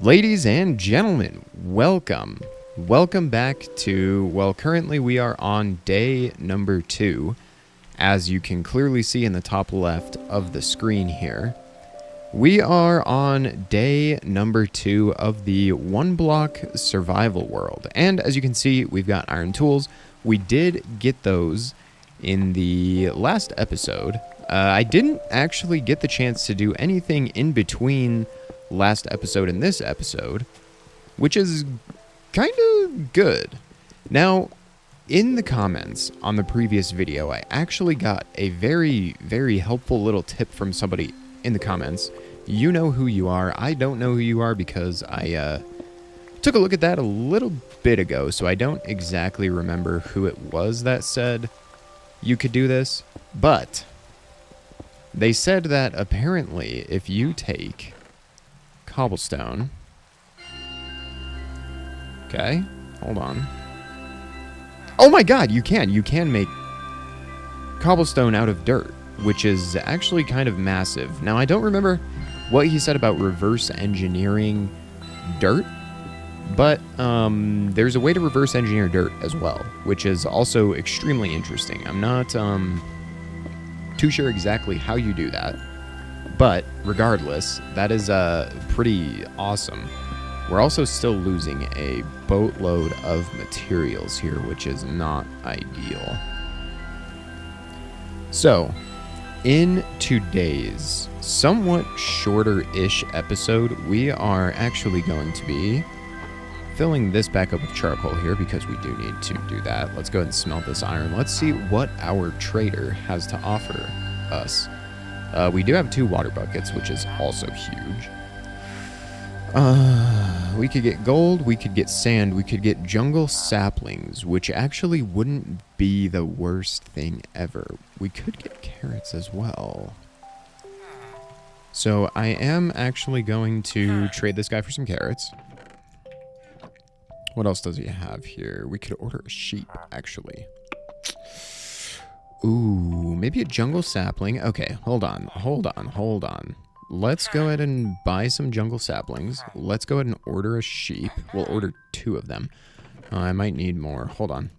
Ladies and gentlemen, welcome. Welcome back to, well, currently we are on day number 2. As you can clearly see in the top left of the screen here, we are on day number 2 of the one block survival world. And as you can see, we've got iron tools. We did get those in the last episode. I didn't actually get the chance to do anything in between last episode and this episode, which is kind of good. Now, in the comments on the previous video, I actually got a very, very helpful little tip from somebody in the comments. You know who you are. I don't know who you are because I took a look at that a little bit ago, so I don't exactly remember who it was that said you could do this, but they said that apparently if you take cobblestone, okay, hold on. Oh my god, you can make cobblestone out of dirt, which is actually kind of massive. Now, I don't remember what he said about reverse engineering dirt, but there's a way to reverse engineer dirt as well, which is also extremely interesting. I'm not too sure exactly how you do that, but regardless, that is pretty awesome. We're also still losing a boatload of materials here, which is not ideal. So, in today's somewhat shorter-ish episode, we are actually going to be filling this back up with charcoal here because we do need to do that. Let's go ahead and smelt this iron. Let's see what our trader has to offer us. We do have 2 water buckets, which is also huge. We could get gold, we could get sand, we could get jungle saplings, which actually wouldn't be the worst thing ever. We could get carrots as well. So I am actually going to trade this guy for some carrots. What else does he have here? We could order a sheep, actually. Ooh, maybe a jungle sapling. Okay, hold on. Let's go ahead and buy some jungle saplings. Let's go ahead and order a sheep. We'll order 2 of them. I might need more. Hold on.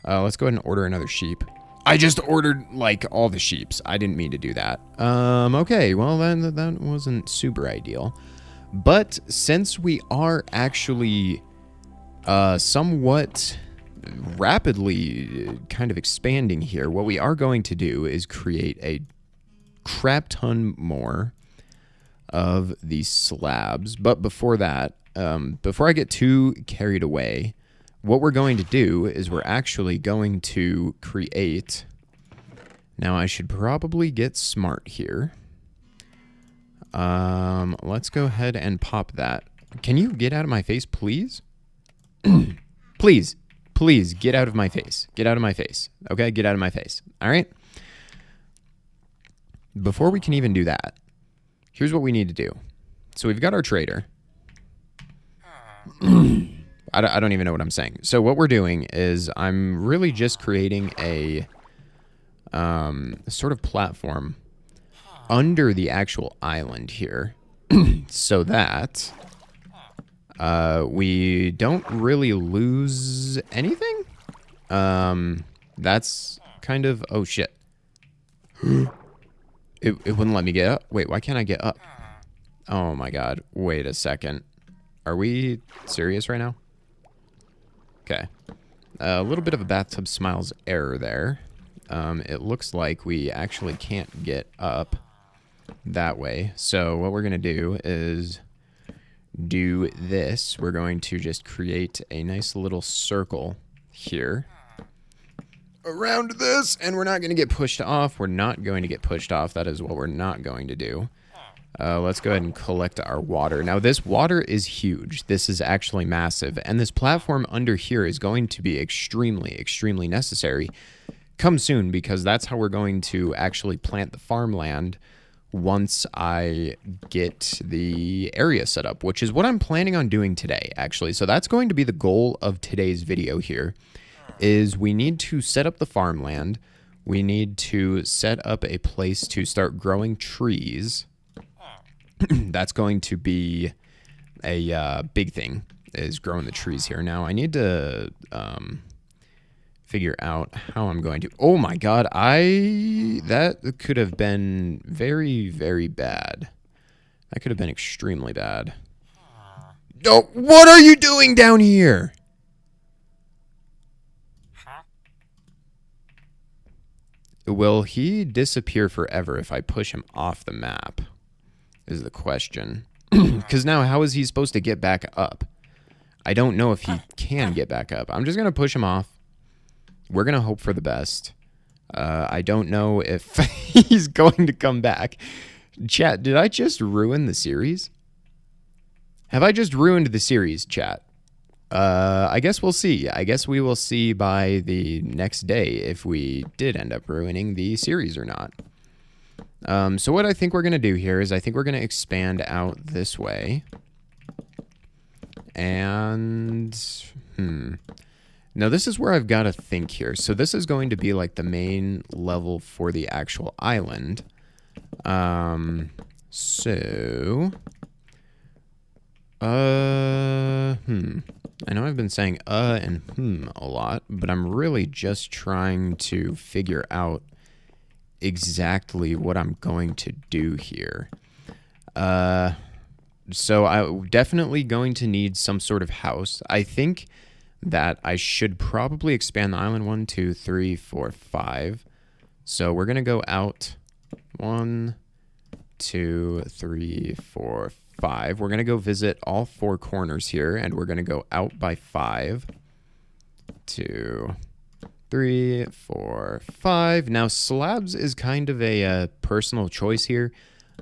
Let's go ahead and order another sheep. I just ordered, like, all the sheeps. I didn't mean to do that. Okay, well, that wasn't super ideal. But since we are actually somewhat rapidly kind of expanding here, what we are going to do is create a crap ton more of these slabs. But before that, before I get too carried away, what we're going to do is we're actually going to create... Now, I should probably get smart here. Let's go ahead and pop that. Can you get out of my face, please? Please, get out of my face. Get out of my face. Okay, get out of my face. All right? Before we can even do that, here's what we need to do. So we've got our trader. I don't even know what I'm saying. So what we're doing is I'm really just creating a sort of platform under the actual island here so that we don't really lose anything. That's kind of... Oh, shit. It wouldn't let me get up. Wait, why can't I get up? Oh, my God. Wait a second. Are we serious right now? Okay. A little bit of a bathtub smiles error there. It looks like we actually can't get up that way. So what we're going to do is do this. We're going to just create a nice little circle here around this, and we're not going to get pushed off. We're not going to get pushed off. That is what we're not going to do. Let's go ahead and collect our water. Now, this water is huge. This is actually massive, and this platform under here is going to be extremely, extremely necessary. Come soon, because that's how we're going to actually plant the farmland once I get the area set up, which is what I'm planning on doing today, actually. So that's going to be the goal of today's video here, is we need to set up the farmland. We need to set up a place to start growing trees. That's going to be a big thing is growing the trees here. Now, I need to figure out how I'm going to... Oh my god, that could have been very, very bad. That could have been extremely bad. Oh, what are you doing down here? Will he disappear forever if I push him off the map? Is the question. Because now, how is he supposed to get back up? I don't know if he can get back up. I'm just going to push him off. We're going to hope for the best. I don't know if he's going to come back. Chat, did I just ruin the series? Have I just ruined the series, chat? I guess we'll see. I guess we will see by the next day if we did end up ruining the series or not. So what I think we're going to do here is I think we're going to expand out this way. And, now this is where I've got to think here. So this is going to be like the main level for the actual island. I know I've been saying and a lot, but I'm really just trying to figure out exactly what I'm going to do here. So I'm definitely going to need some sort of house. I think that I should probably expand the island 1, 2, 3, 4, 5. So we're going to go out 1, 2, 3, 4, 5. We're going to go visit all 4 corners here, and we're going to go out by 5. 2, 3, 4, 5. Now, slabs is kind of a personal choice here.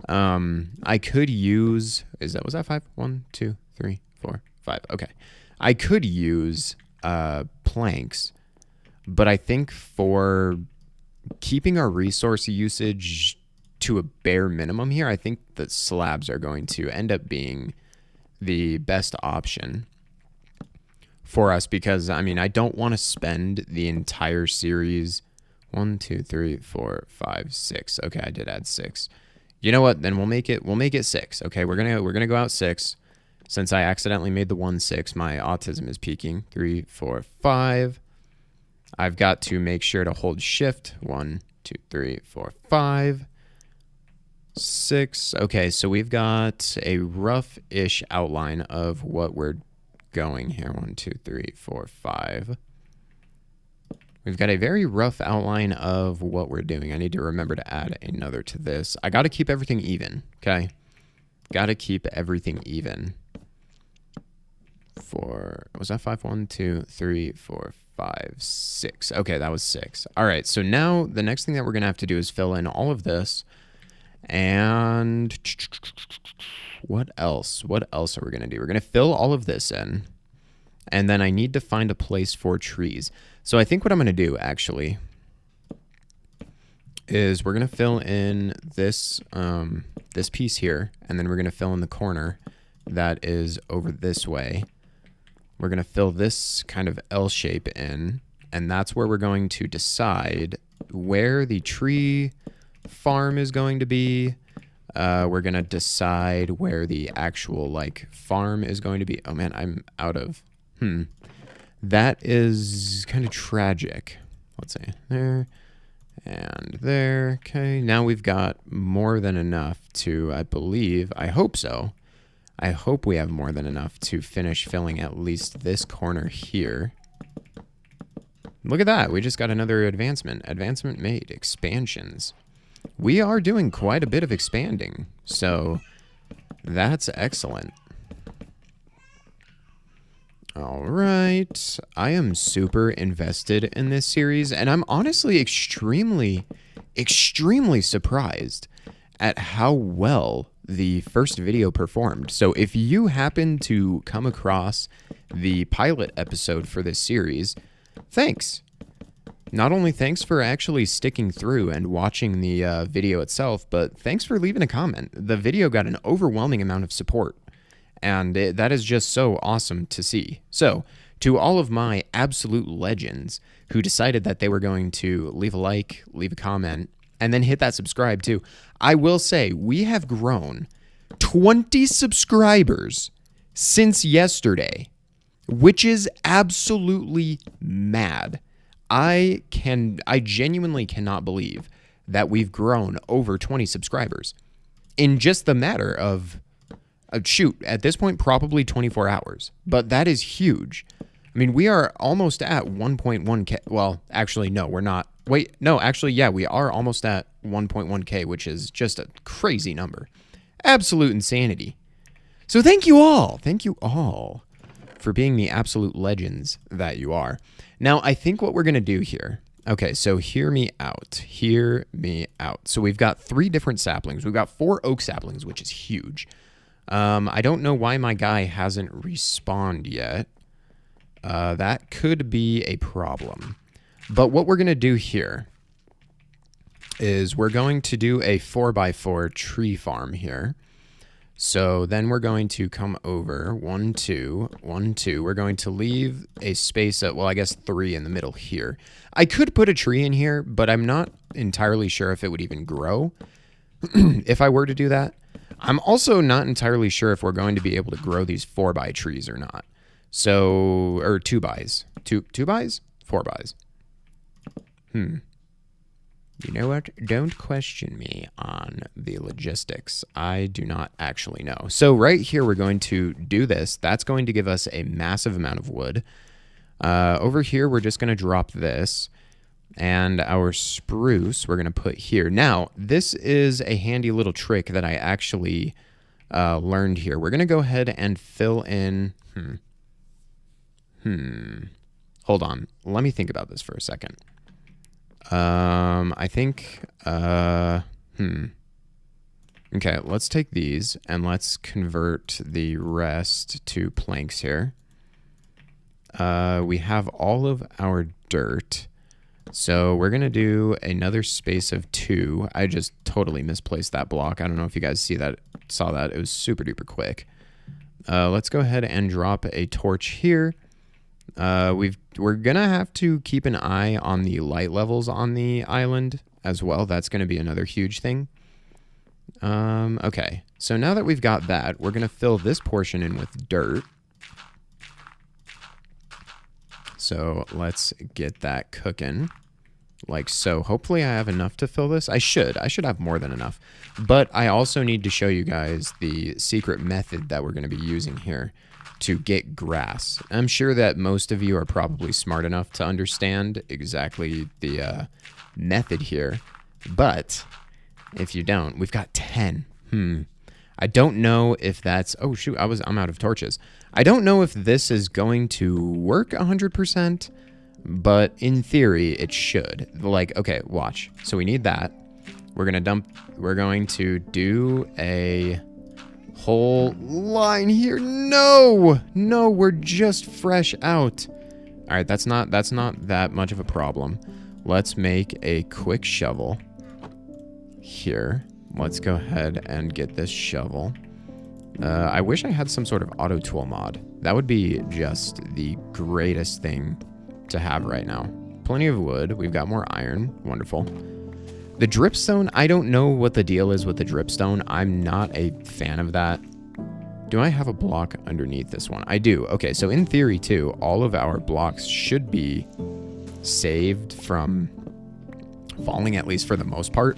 I could use... was that 5? 1, 2, 3, 4, 5. Okay. I could use planks, but I think for keeping our resource usage to a bare minimum here, I think that slabs are going to end up being the best option for us because, I mean, I don't want to spend the entire series 1, 2, 3, 4, 5, 6. Okay, I did add 6. You know what? Then we'll make it 6. Okay, we're gonna go out 6. Since I accidentally made the 1 6, my autism is peaking. 3, 4, 5. I've got to make sure to hold shift. 1, 2, 3, 4, 5, 6. Okay, so we've got a rough-ish outline of what we're going here. 1, 2, 3, 4, 5. We've got a very rough outline of what we're doing. I need to remember to add another to this. I got to keep everything even, okay? Got to keep everything even. Was that 5? 1, 2, 3, 4, 5, 6. Okay, that was 6. All right, so now the next thing that we're going to have to do is fill in all of this. And what else? What else are we going to do? We're going to fill all of this in. And then I need to find a place for trees. So I think what I'm going to do, actually, is we're going to fill in this, this piece here. And then we're going to fill in the corner that is over this way. We're going to fill this kind of L shape in. And that's where we're going to decide where the tree farm is going to be. We're going to decide where the actual, like, farm is going to be. Oh, man, I'm out of... That is kind of tragic. Let's see. There and there. Okay, now we've got more than enough to, I believe, I hope so. I hope we have more than enough to finish filling at least this corner here. Look at that. We just got another advancement. Advancement made. Expansions. We are doing quite a bit of expanding, so that's excellent. All right, I am super invested in this series, and I'm honestly extremely surprised at how well the first video performed. So if you happen to come across the pilot episode for this series, thanks. Not only thanks for actually sticking through and watching the video itself, but thanks for leaving a comment. The video got an overwhelming amount of support. And that is just so awesome to see. So, to all of my absolute legends who decided that they were going to leave a like, leave a comment, and then hit that subscribe too, I will say we have grown 20 subscribers since yesterday, which is absolutely mad. I genuinely cannot believe that we've grown over 20 subscribers in just the matter of shoot, at this point, probably 24 hours. But that is huge. I mean, we are almost at 1.1K. Well, actually, no, we're not. Wait, no, actually, yeah, we are almost at 1.1K, which is just a crazy number. Absolute insanity. So thank you all for being the absolute legends that you are. Now, I think what we're going to do here. Okay, so hear me out. Hear me out. So we've got 3 different saplings. We've got 4 oak saplings, which is huge. I don't know why my guy hasn't respawned yet. That could be a problem. But what we're going to do here is we're going to do a 4x4 tree farm here. So then we're going to come over 1, 2, 1, 2. We're going to leave a space of, well, I guess 3 in the middle here. I could put a tree in here, but I'm not entirely sure if it would even grow if I were to do that. I'm also not entirely sure if we're going to be able to grow these 4x trees or not. So, or 2x's. 2x's? 4x's. You know what? Don't question me on the logistics. I do not actually know. So right here, we're going to do this. That's going to give us a massive amount of wood. Over here, we're just going to drop this. And our spruce, we're going to put here. Now, this is a handy little trick that I actually learned here. We're going to go ahead and fill in... Hold on. Let me think about this for a second. I think... Okay, let's take these and let's convert the rest to planks here. We have all of our dirt. So we're going to do another space of 2. I just totally misplaced that block. I don't know if you guys saw that. It was super duper quick. Let's go ahead and drop a torch here. We're going to have to keep an eye on the light levels on the island as well. That's going to be another huge thing. Okay, so now that we've got that, we're going to fill this portion in with dirt. So let's get that cooking like so. Hopefully I have enough to fill this. I should have more than enough. But I also need to show you guys the secret method that we're going to be using here to get grass. I'm sure that most of you are probably smart enough to understand exactly the method here. But if you don't, we've got 10. I don't know if that's... Oh, shoot, I'm out of torches. I don't know if this is going to work 100%, but in theory, it should. Like, okay, watch. So we need that. We're going to do a whole line here. No, we're just fresh out. All right, that's not that much of a problem. Let's make a quick shovel here. Let's go ahead and get this shovel. I wish I had some sort of auto tool mod. That would be just the greatest thing to have right now. Plenty of wood. We've got more iron. Wonderful. The dripstone, I don't know what the deal is with the dripstone. I'm not a fan of that. Do I have a block underneath this one? I do. Okay, so in theory, too, all of our blocks should be saved from falling, at least for the most part.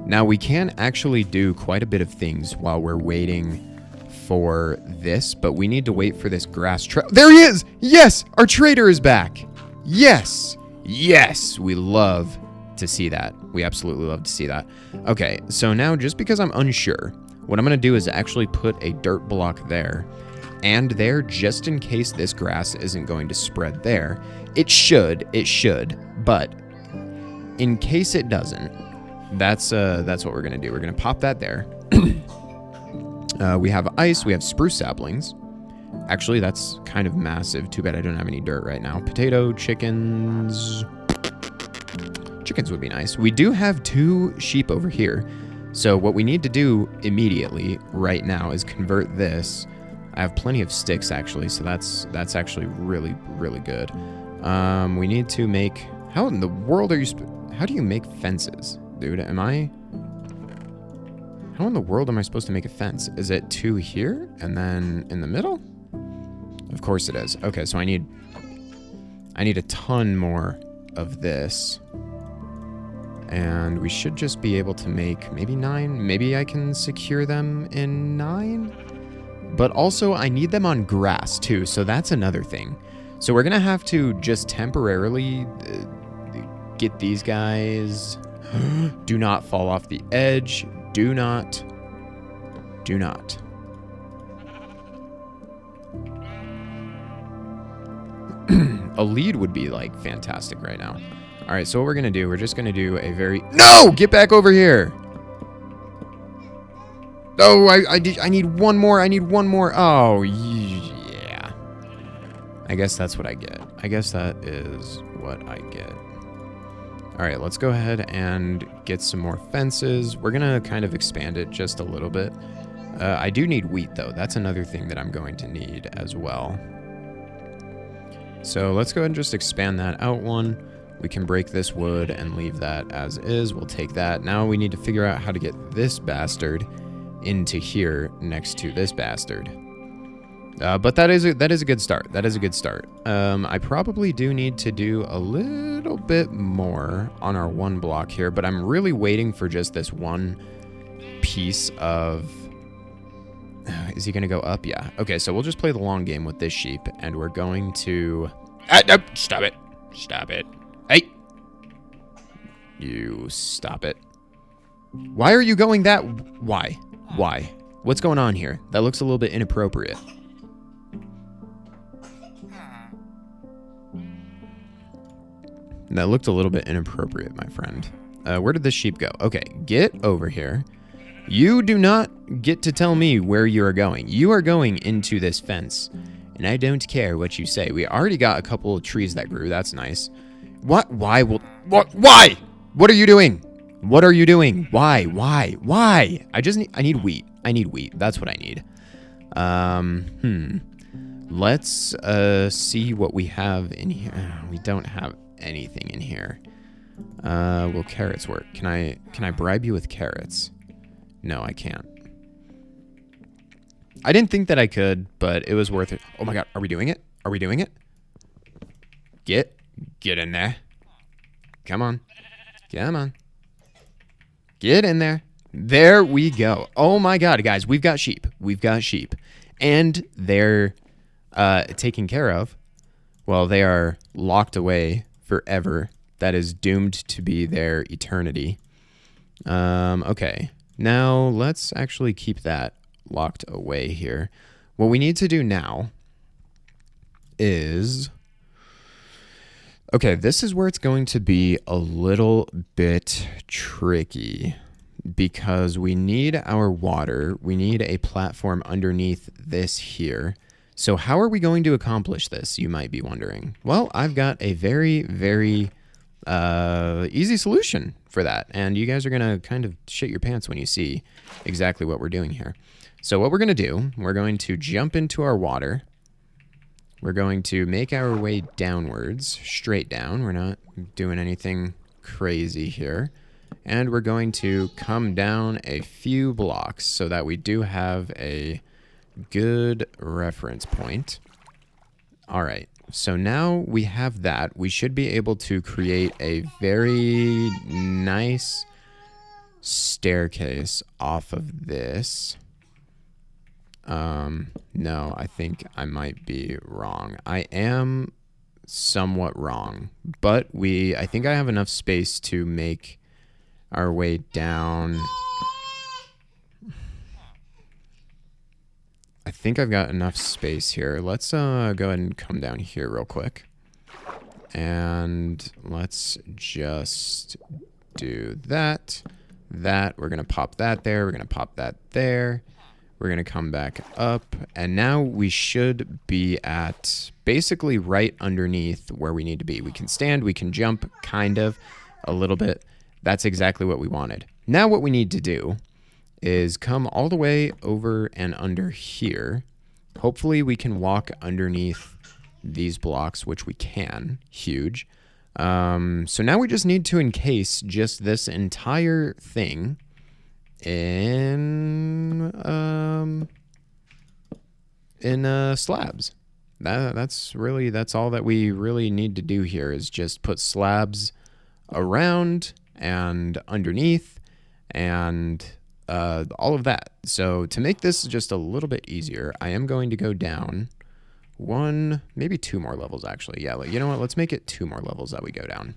Now, we can actually do quite a bit of things while we're waiting for this, but we need to wait for this grass There he is! Yes! Our trader is back! Yes! Yes! We love to see that. We absolutely love to see that. Okay, so now, just because I'm unsure, what I'm going to do is actually put a dirt block there and there, just in case this grass isn't going to spread there. It should, but in case it doesn't, that's what we're gonna do. We're gonna pop that there. We have ice. We have spruce saplings. Actually, that's kind of massive. Too bad I don't have any dirt right now. Potato, chickens. Chickens would be nice. We do have 2 sheep over here. So what we need to do immediately right now is convert this. I have plenty of sticks actually, so that's actually really, really good. We need to make... How in the world are you... How do you make fences? Dude, am I... How in the world am I supposed to make a fence? Is it 2 here and then in the middle? Of course it is. Okay, so I need a ton more of this. And we should just be able to make maybe 9. Maybe I can secure them in 9. But also I need them on grass too, so that's another thing. So we're gonna have to just temporarily get these guys. Do not fall off the edge. Do not. Do not. A lead would be like fantastic right now. All right, so what we're gonna do, we're just gonna do a very... No! Get back over here! Oh, I need one more. I need one more. Oh, yeah. I guess that's what I get. I guess that is what I get. All right, let's go ahead and get some more fences. We're gonna kind of expand it just a little bit. I do need wheat though. That's another thing that I'm going to need as well. So let's go ahead and just expand that out one. We can break this wood and leave that as is. We'll take that. Now we need to figure out how to get this bastard into here next to this bastard. But that is a good start. That is a good start. I probably do need to do a little bit more on our 1 block here, but I'm really waiting for just this one piece of... Is he going to go up? Yeah. Okay, so we'll just play the long game with this sheep, and we're going to... no, stop it. Stop it. Hey! You stop it. Why are you going that... Why? Why? What's going on here? That looks a little bit inappropriate. That looked a little bit inappropriate, my friend. Where did this sheep go? Okay, get over here. You do not get to tell me where you are going. You are going into this fence, and I don't care what you say. We already got a couple of trees that grew. That's nice. What? Why will... What? Why? What are you doing? What are you doing? Why? Why? Why? I need wheat. I need wheat. That's what I need. Let's see what we have in here. We don't have anything in here. Will carrots work? Can I bribe you with carrots? No, I can't. I didn't think that I could, but it was worth it. Oh my god, are we doing it? Are we doing it? Get in there. Come on. Come on. Get in there. There we go. Oh my god, guys, we've got sheep. We've got sheep. And they're taken care of. Well, they are locked away forever. That is doomed to be their eternity. Okay. Now, let's actually keep that locked away here. What we need to do now is... Okay, this is where it's going to be a little bit tricky because we need our water. We need a platform underneath this here. So how are we going to accomplish this, you might be wondering? Well, I've got a very, very easy solution for that. And you guys are going to kind of shit your pants when you see exactly what we're doing here. So what we're going to do, we're going to jump into our water. We're going to make our way downwards, straight down. We're not doing anything crazy here. And we're going to come down a few blocks so that we do have a good reference point. All right. So now we have that. We should be able to create a very nice staircase off of this. No, I think I might be wrong. I am somewhat wrong, but I think I have enough space to make our way down. I think I've got enough space here. Let's go ahead and come down here real quick. And let's just do that. We're going to pop that there. We're going to pop that there. We're going to come back up. And now we should be at basically right underneath where we need to be. We can stand, we can jump, kind of, a little bit. That's exactly what we wanted. Now what we need to do is come all the way over and under here. Hopefully we can walk underneath these blocks, which we can. Huge. So now we just need to encase just this entire thing in slabs. That's all that we really need to do here, is just put slabs around and underneath and all of that. So to make this just a little bit easier, I am going to go down one, maybe two more levels actually. Yeah, you know what? Let's make it two more levels that we go down.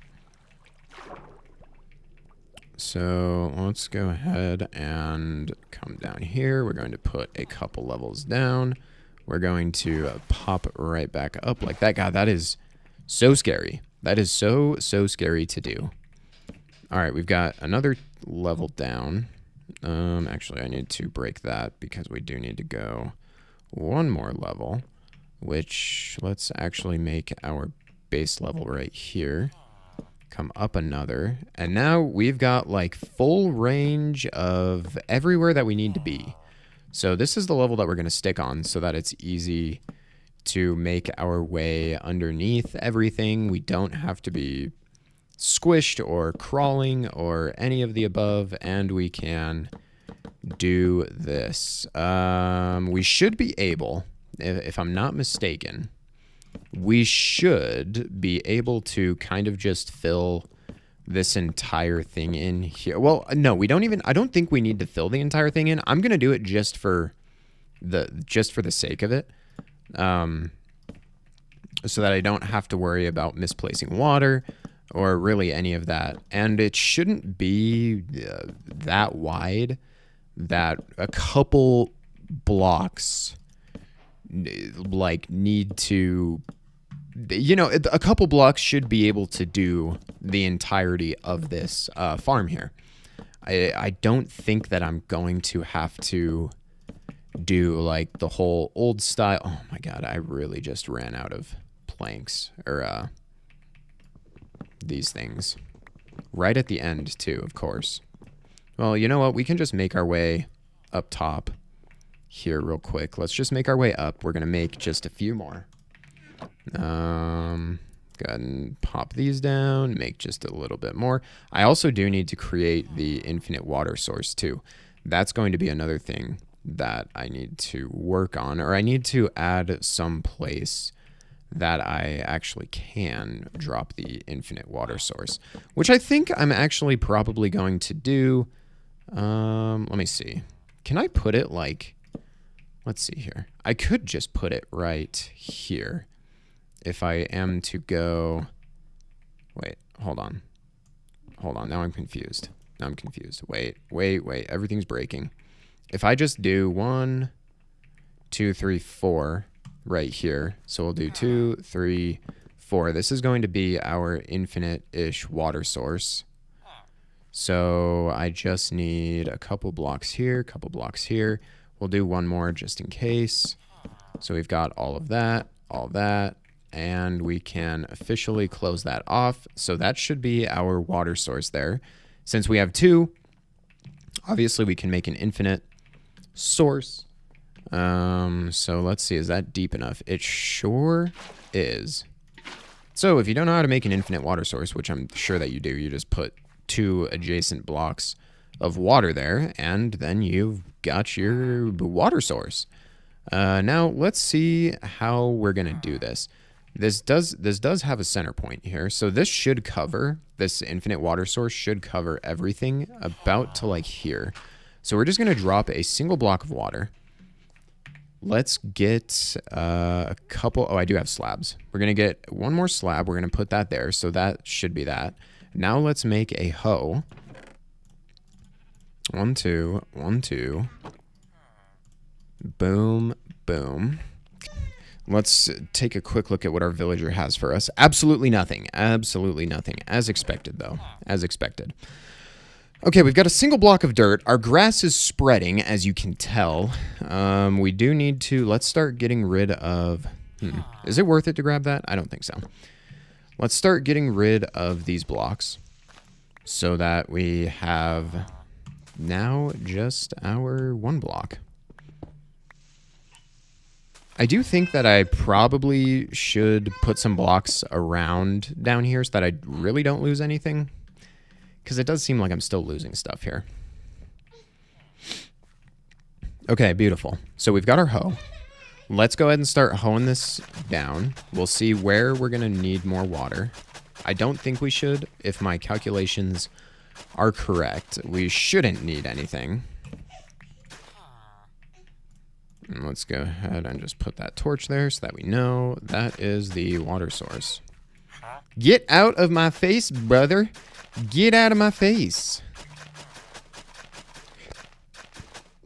So let's go ahead and come down here. We're going to put a couple levels down. We're going to pop right back up like that. God, that is so scary. That is so scary to do. All right, we've got another level down. Actually, I need to break that because we do need to go one more level, which let's actually make our base level right here. Come up another, and now we've got like full range of everywhere that we need to be. So this is the level that we're going to stick on so that it's easy to make our way underneath everything. We don't have to be squished or crawling or any of the above, and we can do this. We should be able, if I'm not mistaken, we should be able to kind of just fill this entire thing in here. Well, no, we don't even, I don't think we need to fill the entire thing in. I'm going to do it just for the sake of it. So that I don't have to worry about misplacing water or really any of that. And it shouldn't be that wide that a couple blocks like need to, you know, a couple blocks should be able to do the entirety of this farm here. I don't think that I'm going to have to do like the whole old style. Oh my God, I really just ran out of planks or these things right at the end too, of course. Well, you know what? We can just make our way up top here real quick. Let's just make our way up. We're going to make just a few more. Go ahead and pop these down, make just a little bit more. I also do need to create the infinite water source too. That's going to be another thing that I need to work on, or I need to add some place that I actually can drop the infinite water source, which I think I'm actually probably going to do. Let me see. Can I put it like, let's see here. I could just put it right here. If I am to go, wait, hold on. Now I'm confused. Wait. Everything's breaking. If I just do 1, 2, 3, 4 right here. So we'll do 2, 3, 4. This is going to be our infinite-ish water source. So I just need a couple blocks here, couple blocks here. We'll do one more just in case. So we've got all of that, and we can officially close that off. So that should be our water source there. Since we have 2, obviously we can make an infinite source. So let's see, is that deep enough? It sure is. So if you don't know how to make an infinite water source, which I'm sure that you do, you just put 2 adjacent blocks of water there, and then you've got your water source. Now let's see how we're gonna do this. This does have a center point here, so this should cover, this infinite water source should cover everything about to like here. So we're just gonna drop a single block of water. Let's get a couple, oh, I do have slabs. We're gonna get one more slab, we're gonna put that there, so that should be that. Now let's make a hoe. 1, 2, 1, 2. Boom, boom. Let's take a quick look at what our villager has for us. Absolutely nothing. Absolutely nothing. As expected, though. As expected. Okay, we've got a single block of dirt. Our grass is spreading, as you can tell. We do need to... Let's start getting rid of... Is it worth it to grab that? I don't think so. Let's start getting rid of these blocks so that we have now just our 1 block. I do think that I probably should put some blocks around down here so that I really don't lose anything, because it does seem like I'm still losing stuff here. Okay, beautiful. So we've got our hoe. Let's go ahead and start hoeing this down. We'll see where we're going to need more water. I don't think we should. If my calculations are correct, we shouldn't need anything. And let's go ahead and just put that torch there so that we know that is the water source. Get out of my face, brother. Get out of my face.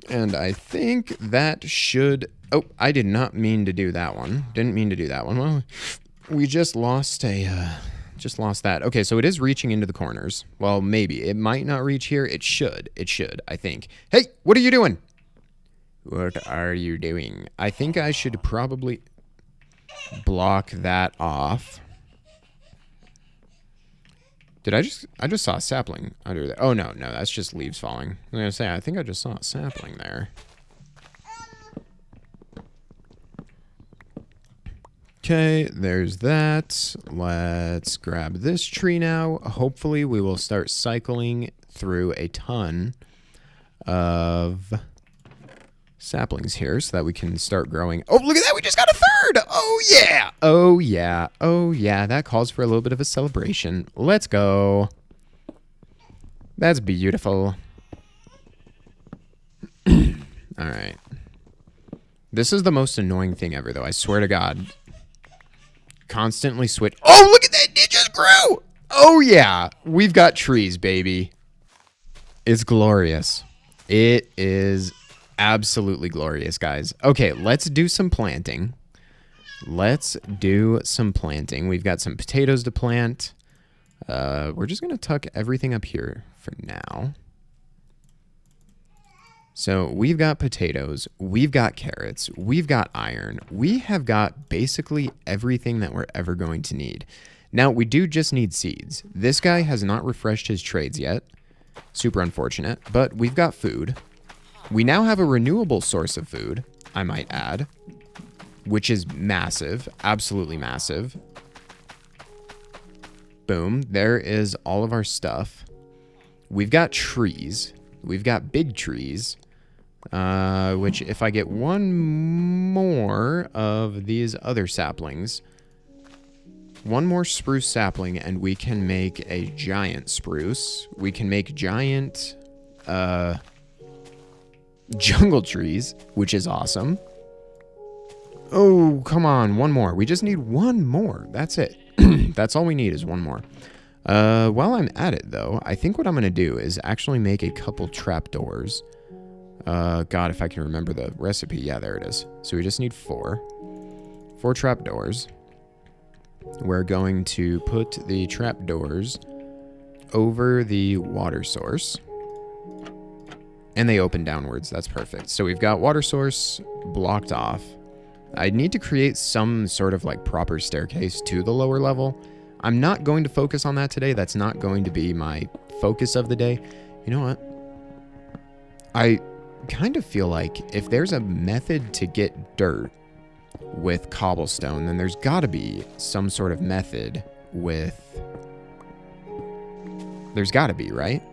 And I think that should... Oh, I did not mean to do that one. Didn't mean to do that one. Well, we just lost a... just lost that. Okay, so it is reaching into the corners. Well, maybe. It might not reach here. It should. It should, I think. Hey, what are you doing? What are you doing? I think I should probably block that off. Did I just saw a sapling under there. Oh, no, that's just leaves falling. I was going to say, I think I just saw a sapling there. Okay, there's that. Let's grab this tree now. Hopefully, we will start cycling through a ton of saplings here so that we can start growing. Oh, look at that. We just got a third. Oh, yeah. Oh, yeah. Oh, yeah. That calls for a little bit of a celebration. Let's go. That's beautiful. All right. This is the most annoying thing ever, though. I swear to God. Constantly switch. Oh, look at that. It just grew. Oh, yeah. We've got trees, baby. It's glorious. It is absolutely glorious, guys. Okay, let's do some planting. Let's do some planting. We've got some potatoes to plant. We're just going to tuck everything up here for now. So we've got potatoes, we've got carrots, we've got iron. We have got basically everything that we're ever going to need. Now, we do just need seeds. This guy has not refreshed his trades yet. Super unfortunate, but we've got food. We now have a renewable source of food, I might add, which is massive, absolutely massive. Boom, there is all of our stuff. We've got trees. We've got big trees, which if I get one more of these other saplings, one more spruce sapling, and we can make a giant spruce. We can make giant jungle trees, which is awesome. Oh, come on, one more. We just need one more. That's it. That's all we need is one more. While I'm at it, though, I think what I'm going to do is actually make a couple trapdoors. God, if I can remember the recipe. Yeah, there it is. So we just need 4 trapdoors. We're going to put the trapdoors over the water source. And they open downwards. That's perfect. So we've got water source blocked off. I need to create some sort of like proper staircase to the lower level. I'm not going to focus on that today. That's not going to be my focus of the day. You know what? I kind of feel like if there's a method to get dirt with cobblestone, then there's got to be some sort of method with... There's got to be, right?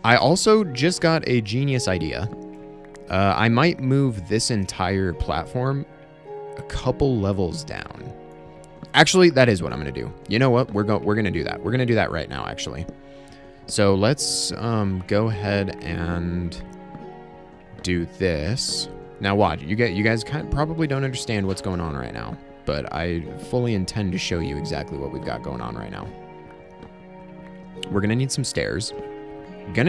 I also just got a genius idea. I might move this entire platform a couple levels down. Actually, that is what I'm going to do. You know what? We're going to do that. We're going to do that right now, actually. So let's go ahead and do this. Now, watch. You guys probably don't understand what's going on right now, but I fully intend to show you exactly what we've got going on right now. We're going to need some stairs. We're going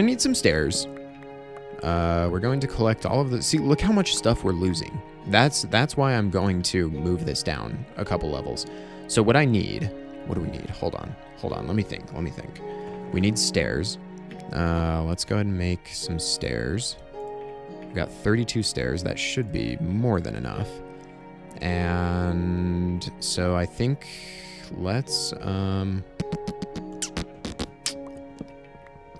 going to collect all of the... See, look how much stuff we're losing. That's why I'm going to move this down a couple levels. So what I need... What do we need? Hold on. Let me think. We need stairs. Let's go ahead and make some stairs. We've got 32 stairs. That should be more than enough. And so I think let's...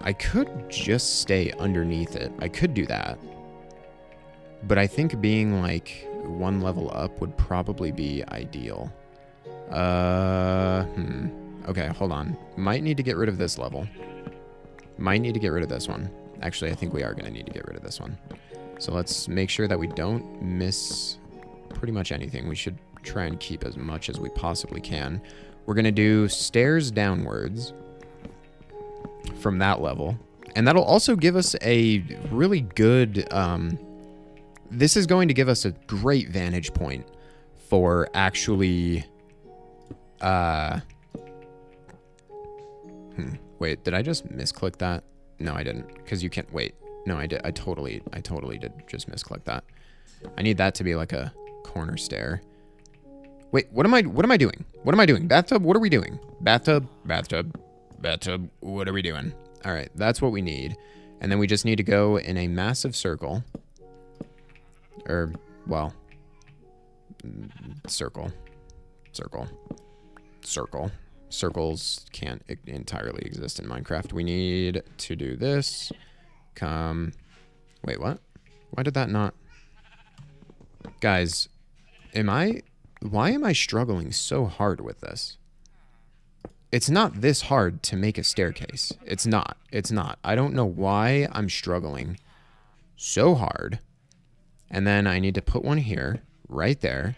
I could just stay underneath it. I could do that. But I think being like one level up would probably be ideal. Okay, hold on. Might need to get rid of this level. Might need to get rid of this one. Actually, I think we are going to need to get rid of this one. So let's make sure that we don't miss pretty much anything. We should try and keep as much as we possibly can. We're going to do stairs downwards from that level. And that'll also give us a really good... this is going to give us a great vantage point for actually... Wait, did I just misclick that? No, I didn't. Because you can't... Wait. No, I did. I totally did just misclick that. I need that to be like a corner stair. Wait, what am I doing? What am I doing? Bathtub, what are we doing? Bathtub, what are we doing? All right, that's what we need. And then we just need to go in a massive circle. Or, well, circle. Circles can't entirely exist in Minecraft. We need to do this. Wait, what? Why did that not? Guys, why am I struggling so hard with this? It's not this hard to make a staircase. It's not. I don't know why I'm struggling so hard. And then I need to put one here, right there.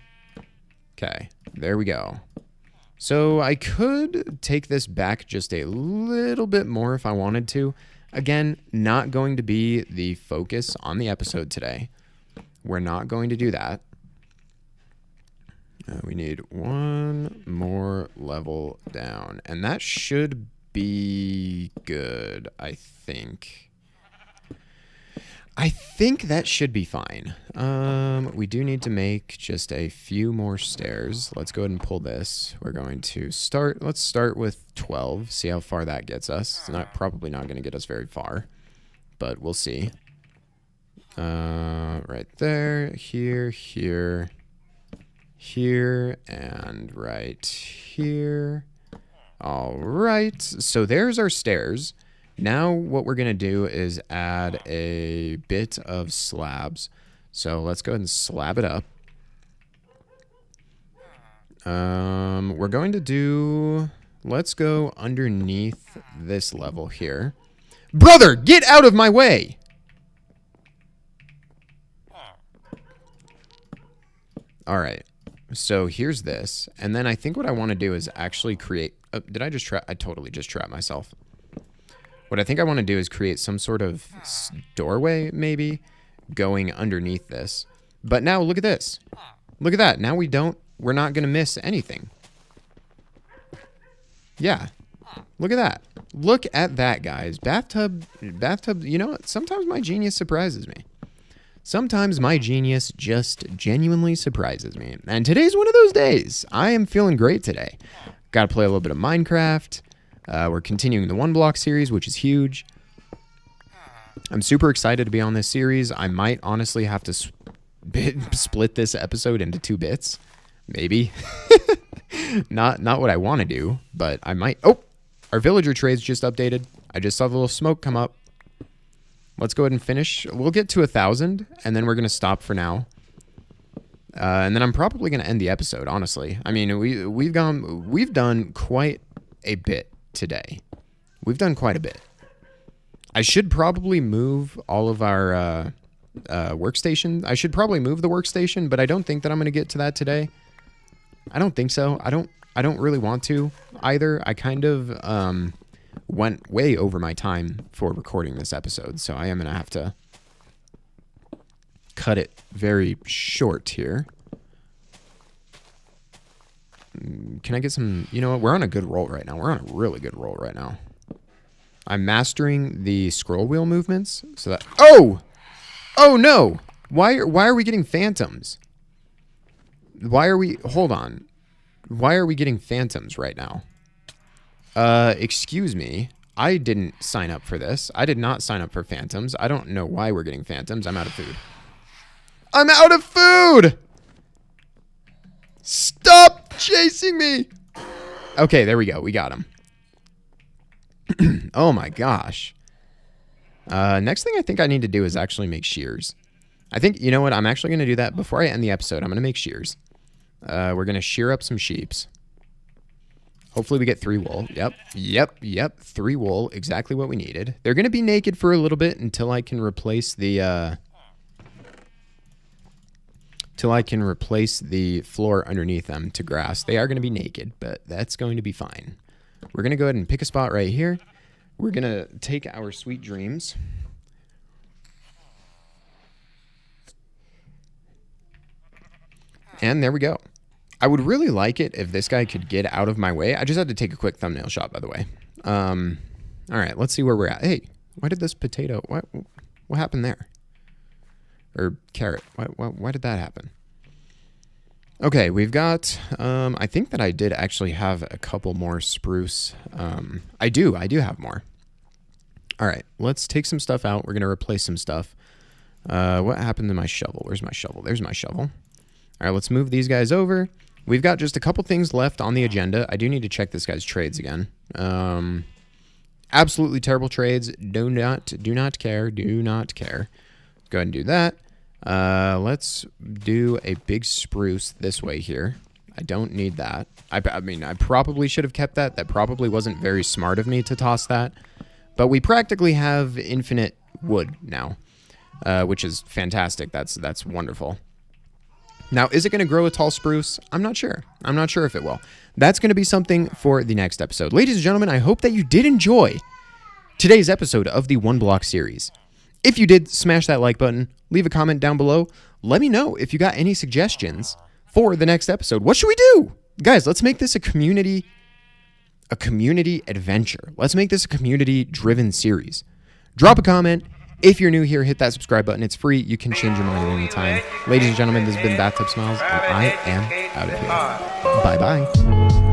Okay, there we go. So I could take this back just a little bit more if I wanted to. Again, not going to be the focus on the episode today. We're not going to do that. We need one more level down. And that should be good, I think. I think that should be fine. We do need to make just a few more stairs. Let's go ahead and pull this. We're going to start. Let's start with 12. See how far that gets us. It's probably not going to get us very far, but we'll see. Right there, here, and right here. All right. So there's our stairs. Now what we're going to do is add a bit of slabs. So let's go ahead and slab it up. We're going to do... Let's go underneath this level here. Brother, get out of my way! All right. So here's this. And then I think what I want to do is actually create... did I just trap? I totally just trapped myself. What I think I want to do is create some sort of doorway, maybe, going underneath this. But now look at this. Look at that. Now we're not going to miss anything. Yeah. Look at that. Look at that, guys. Bathtub, you know what? Sometimes my genius surprises me. Sometimes my genius just genuinely surprises me. And today's one of those days. I am feeling great today. Got to play a little bit of Minecraft. We're continuing the One Block series, which is huge. I'm super excited to be on this series. I might honestly have to split this episode into 2 bits. Maybe. Not what I want to do, but I might. Oh, our villager trade's just updated. I just saw the little smoke come up. Let's go ahead and finish. We'll get to 1,000, and then we're going to stop for now. And then I'm probably going to end the episode, honestly. I mean, we've done quite a bit today. We've done quite a bit. I should probably move all of our workstations. I should probably move the workstation, but I don't think that I'm going to get to that today. I don't think so. I don't really want to either. I kind of went way over my time for recording this episode, so I am going to have to cut it very short here. Can I get some... You know what? We're on a good roll right now. We're on a really good roll right now. I'm mastering the scroll wheel movements so that... Oh! Oh, no! Why are we getting phantoms? Why are we... Hold on. Why are we getting phantoms right now? Excuse me. I didn't sign up for this. I did not sign up for phantoms. I don't know why we're getting phantoms. I'm out of food. I'm out of food! Stop chasing me! Okay, there we go. We got him. Oh my gosh. Next thing I think I need to do is actually make shears. I think, you know what? I'm actually going to do that before I end the episode. I'm going to make shears. We're going to shear up some sheeps. Hopefully we get 3 wool. Yep. 3 wool. Exactly what we needed. They're going to be naked for a little bit until I can replace the till I can replace the floor underneath them to grass. They are going to be naked, but that's going to be fine. We're going to go ahead and pick a spot right here. We're going to take our sweet dreams. And there we go. I would really like it if this guy could get out of my way. I just had to take a quick thumbnail shot, by the way. All right, let's see where we're at. Hey, why did this potato... What happened there? Or carrot. Why did that happen? Okay, we've got... I think that I did actually have a couple more spruce. I do have more. All right, let's take some stuff out. We're going to replace some stuff. What happened to my shovel? Where's my shovel? There's my shovel. All right, let's move these guys over. We've got just a couple things left on the agenda. I do need to check this guy's trades again. Absolutely terrible trades. Do not care. Do not care. Go ahead and do that. Let's do a big spruce this way here. I don't need that. I mean, I probably should have kept that. That probably wasn't very smart of me to toss that. But we practically have infinite wood now, which is fantastic. That's wonderful. Now, is it going to grow a tall spruce? I'm not sure. I'm not sure if it will. That's going to be something for the next episode. Ladies and gentlemen, I hope that you did enjoy today's episode of the One Block series. If you did, smash that like button. Leave a comment down below. Let me know if you got any suggestions for the next episode. What should we do? Guys, let's make this a community adventure. Let's make this a community-driven series. Drop a comment. If you're new here, hit that subscribe button. It's free. You can change your mind at any time. Ladies and gentlemen, this has been Bathtub Smiles, and I am out of here. Bye-bye.